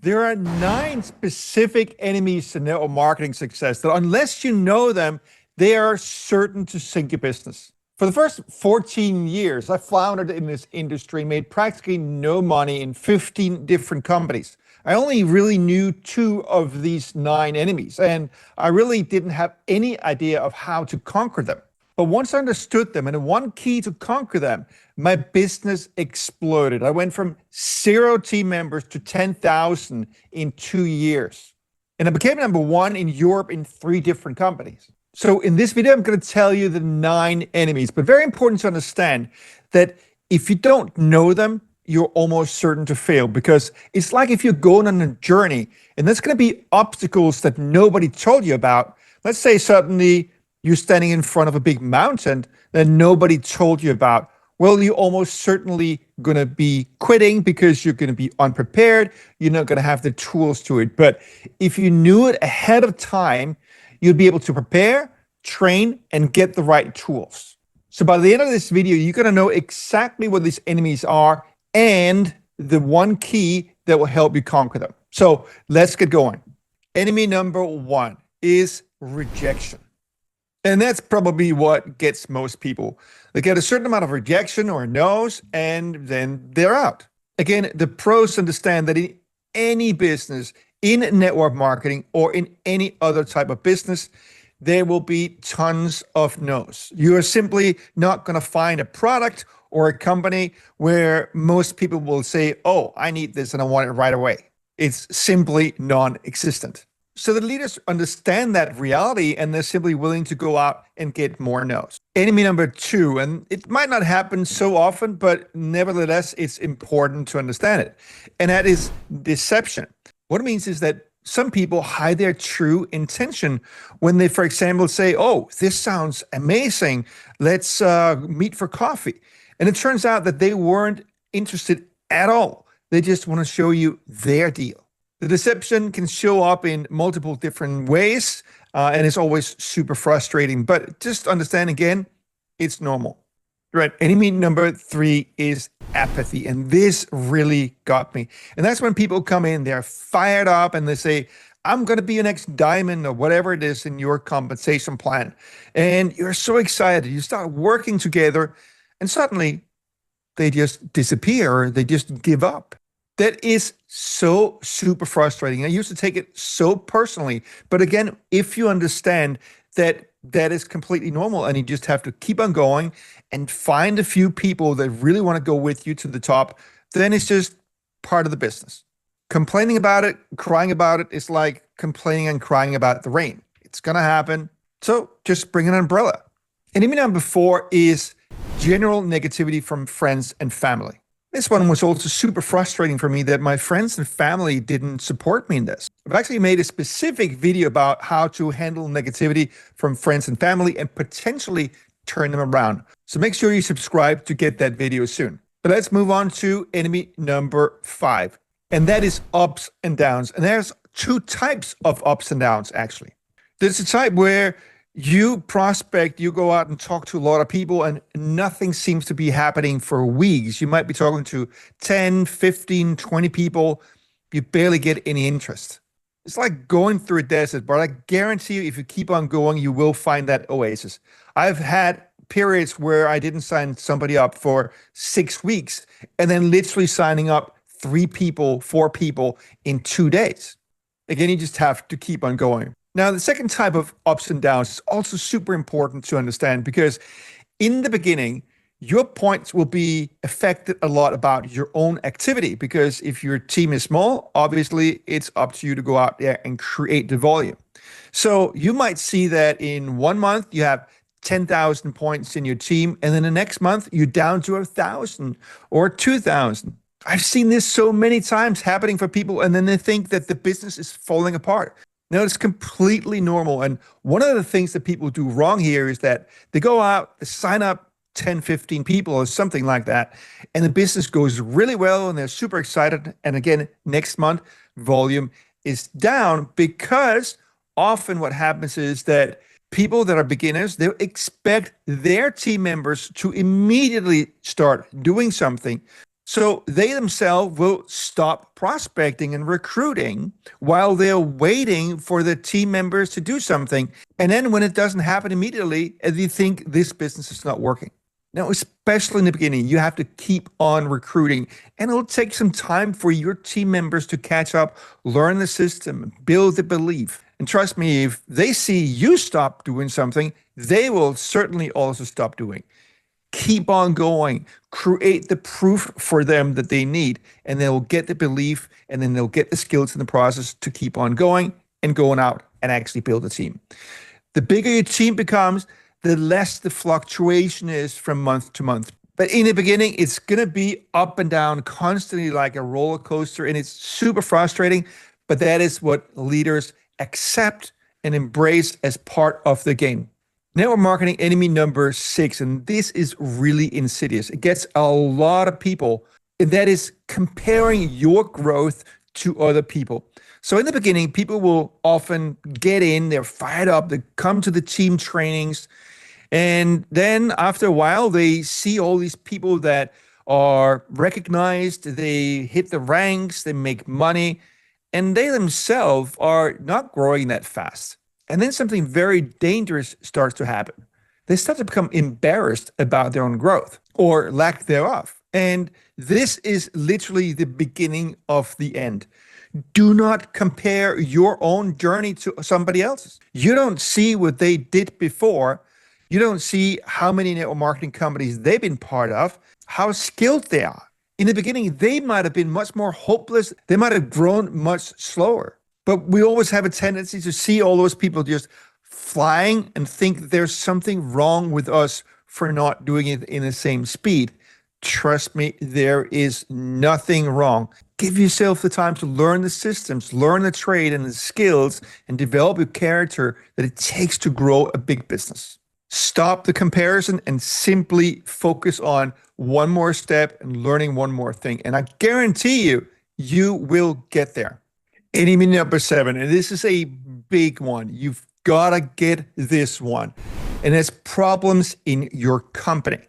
There are 9 specific enemies to network marketing success that, unless you know them, they are certain to sink your business. For the first 14 years, I floundered in this industry and made practically no money in 15 different companies. I only really knew 2 of these 9 enemies, and I really didn't have any idea of how to conquer them. But once I understood them and one key to conquer them, my business exploded. I went from 0 team members to 10,000 in 2 years. And I became number 1 in Europe in 3 different companies. So in this video, I'm going to tell you the 9 enemies, but very important to understand that if you don't know them, you're almost certain to fail, because it's like if you're going on a journey and there's going to be obstacles that nobody told you about. Let's say suddenly you're standing in front of a big mountain that nobody told you about. Well, you're almost certainly going to be quitting because you're going to be unprepared. You're not going to have the tools to it. But if you knew it ahead of time, you'd be able to prepare, train, and get the right tools. So by the end of this video, you're going to know exactly what these enemies are and the one key that will help you conquer them. So let's get going. Enemy number 1 is rejection. And that's probably what gets most people. They get a certain amount of rejection or no's, and then they're out. Again, the pros understand that in any business, in network marketing, or in any other type of business, there will be tons of no's. You are simply not going to find a product or a company where most people will say, oh, I need this and I want it right away. It's simply non-existent. So the leaders understand that reality, and they're simply willing to go out and get more no's. Enemy number 2, and it might not happen so often, but nevertheless, it's important to understand it. And that is deception. What it means is that some people hide their true intention when they, for example, say, oh, this sounds amazing. Let's meet for coffee. And it turns out that they weren't interested at all. They just want to show you their deal. The deception can show up in multiple different ways, and it's always super frustrating. But just understand, again, it's normal. Right. Enemy number 3 is apathy. And this really got me. And that's when people come in, they're fired up, and they say, I'm going to be your next diamond or whatever it is in your compensation plan. And you're so excited. You start working together, and suddenly they just disappear. They just give up. That is so super frustrating. I used to take it so personally. But again, if you understand that that is completely normal, and you just have to keep on going and find a few people that really want to go with you to the top, then it's just part of the business. Complaining about it, crying about it is like complaining and crying about the rain. It's going to happen. So just bring an umbrella. Enemy number 4 is general negativity from friends and family. This one was also super frustrating for me, that my friends and family didn't support me in this. I've actually made a specific video about how to handle negativity from friends and family and potentially turn them around. So make sure you subscribe to get that video soon. But let's move on to enemy number 5. And that is ups and downs. And there's 2 types of ups and downs, actually. There's a type where you prospect, you go out and talk to a lot of people, and nothing seems to be happening for weeks. You might be talking to 10, 15, 20 people. You barely get any interest. It's like going through a desert, but I guarantee you, if you keep on going, you will find that oasis. I've had periods where I didn't sign somebody up for 6 weeks, and then literally signing up 3 people, 4 people in 2 days. Again, you just have to keep on going. Now, the second type of ups and downs is also super important to understand, because in the beginning, your points will be affected a lot about your own activity, because if your team is small, obviously it's up to you to go out there and create the volume. So you might see that in 1 month, you have 10,000 points in your team, and then the next month you're down to 1,000 or 2,000. I've seen this so many times happening for people, and then they think that the business is falling apart. No, it's completely normal. And one of the things that people do wrong here is that they go out, they sign up 10, 15 people or something like that, and the business goes really well, and they're super excited. And again, next month, volume is down, because often what happens is that people that are beginners, they expect their team members to immediately start doing something. So they themselves will stop prospecting and recruiting while they're waiting for the team members to do something. And then when it doesn't happen immediately, they think this business is not working. Now, especially in the beginning, you have to keep on recruiting, and it'll take some time for your team members to catch up, learn the system, build the belief. And trust me, if they see you stop doing something, they will certainly also stop doing. Keep on going, create the proof for them that they need, and they'll get the belief, and then they'll get the skills in the process to keep on going and going out and actually build a team. The bigger your team becomes, the less the fluctuation is from month to month. But in the beginning, it's going to be up and down constantly like a roller coaster, and it's super frustrating. But that is what leaders accept and embrace as part of the game. Network marketing enemy number 6, and this is really insidious. It gets a lot of people, and that is comparing your growth to other people. So in the beginning, people will often get in, they're fired up, they come to the team trainings, and then after a while, they see all these people that are recognized, they hit the ranks, they make money, and they themselves are not growing that fast. And then something very dangerous starts to happen. They start to become embarrassed about their own growth or lack thereof. And this is literally the beginning of the end. Do not compare your own journey to somebody else's. You don't see what they did before. You don't see how many network marketing companies they've been part of, how skilled they are. In the beginning, they might have been much more hopeless. They might have grown much slower. But we always have a tendency to see all those people just flying and think that there's something wrong with us for not doing it in the same speed. Trust me, there is nothing wrong. Give yourself the time to learn the systems, learn the trade and the skills, and develop a character that it takes to grow a big business. Stop the comparison and simply focus on one more step and learning one more thing. And I guarantee you, you will get there. Enemy number 7, and this is a big one. You've got to get this one, and it's problems in your company.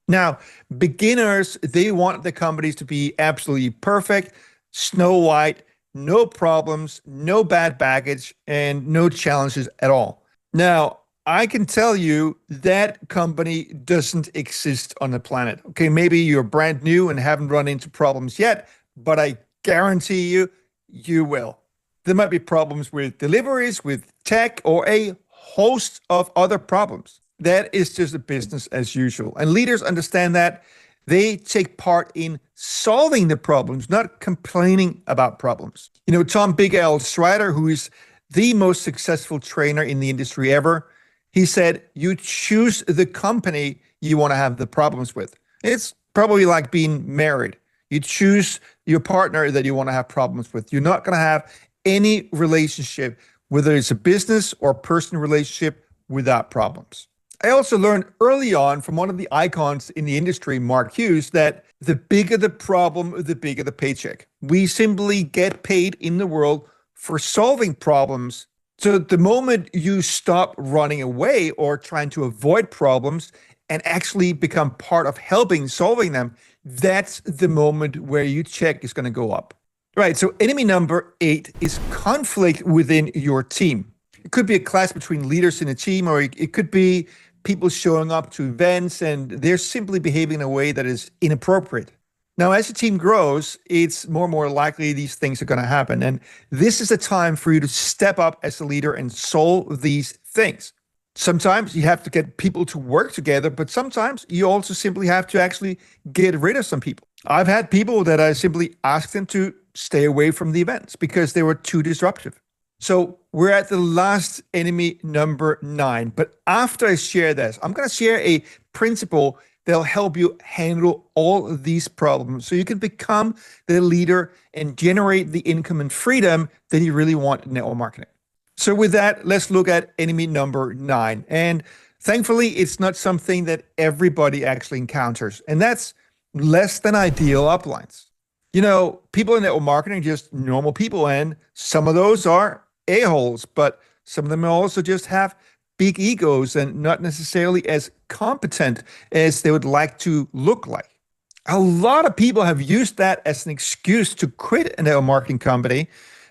Now, beginners, they want the companies to be absolutely perfect, snow white, no problems, no bad baggage, and no challenges at all. Now, I can tell you that company doesn't exist on the planet. Okay, maybe you're brand new and haven't run into problems yet, but I guarantee you, you will. There might be problems with deliveries, with tech, or a host of other problems. That is just a business as usual. And leaders understand that. They take part in solving the problems, not complaining about problems. You know, Tom Big L Strider, who is the most successful trainer in the industry ever, he said, you choose the company you want to have the problems with. It's probably like being married. You choose your partner that you want to have problems with. You're not going to have any relationship, whether it's a business or personal relationship, without problems. I also learned early on from one of the icons in the industry, Mark Hughes, that the bigger the problem, the bigger the paycheck. We simply get paid in the world for solving problems. So the moment you stop running away or trying to avoid problems and actually become part of helping solving them, that's the moment where your check is going to go up. Right. So enemy number 8 is conflict within your team. It could be a clash between leaders in a team, or it could be people showing up to events and they're simply behaving in a way that is inappropriate. Now, as your team grows, it's more and more likely these things are going to happen. And this is a time for you to step up as a leader and solve these things. Sometimes you have to get people to work together, but sometimes you also simply have to actually get rid of some people. I've had people that I simply asked them to stay away from the events because they were too disruptive. So we're at the last enemy number 9. But after I share this, I'm going to share a principle that'll help you handle all of these problems so you can become the leader and generate the income and freedom that you really want in network marketing. So with that, let's look at enemy number 9. And thankfully, it's not something that everybody actually encounters. And that's less than ideal uplines. You know, people in network marketing are just normal people, and some of those are a-holes, but some of them also just have big egos and not necessarily as competent as they would like to look like. A lot of people have used that as an excuse to quit a network marketing company,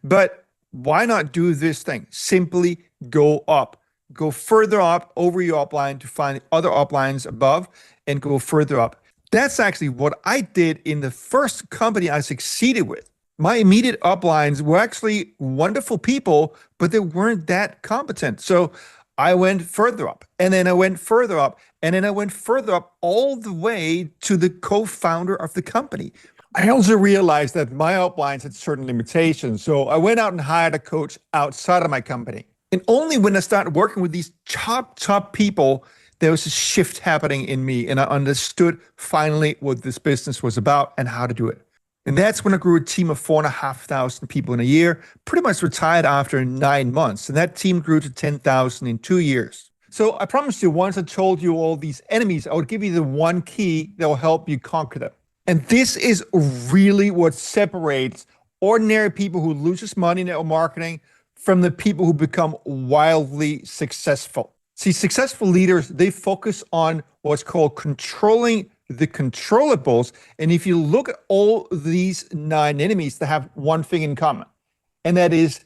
but why not do this thing? Simply go up, go further up over your upline to find other uplines above and go further up. That's actually what I did in the first company I succeeded with. My immediate uplines were actually wonderful people, but they weren't that competent. So I went further up, and then I went further up, and then I went further up all the way to the co-founder of the company. I also realized that my uplines had certain limitations. So I went out and hired a coach outside of my company. And only when I started working with these top people, there was a shift happening in me. And I understood finally what this business was about and how to do it. And that's when I grew a team of 4,500 people in a year, pretty much retired after 9 months. And that team grew to 10,000 in 2 years. So I promised you, once I told you all these enemies, I would give you the one key that will help you conquer them. And this is really what separates ordinary people who loses money in network marketing from the people who become wildly successful. See, successful leaders, they focus on what's called controlling the controllables. And if you look at all these 9 enemies, they have one thing in common, and that is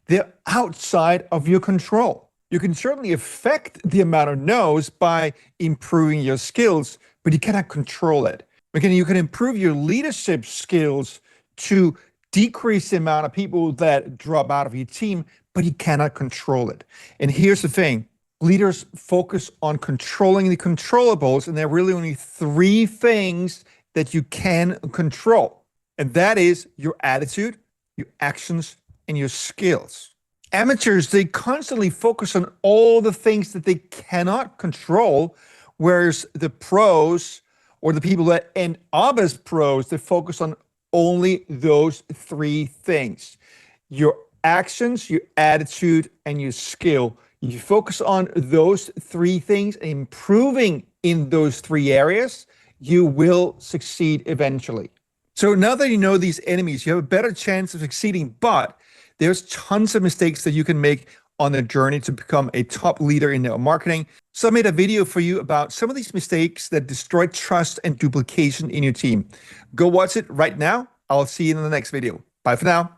they're outside of your control. You can certainly affect the amount of no's by improving your skills, but you cannot control it. Again, you can improve your leadership skills to decrease the amount of people that drop out of your team, but you cannot control it. And here's the thing. Leaders focus on controlling the controllables, and there are really only 3 things that you can control. And that is your attitude, your actions, and your skills. Amateurs, they constantly focus on all the things that they cannot control, whereas the pros or the people that end up as pros, they focus on only those 3 things: your actions, your attitude, and your skill. If you focus on those 3 things, improving in those 3 areas, you will succeed eventually. So now that you know these enemies, you have a better chance of succeeding, but there's tons of mistakes that you can make on the journey to become a top leader in network marketing. So I made a video for you about some of these mistakes that destroy trust and duplication in your team. Go watch it right now. I'll see you in the next video. Bye for now.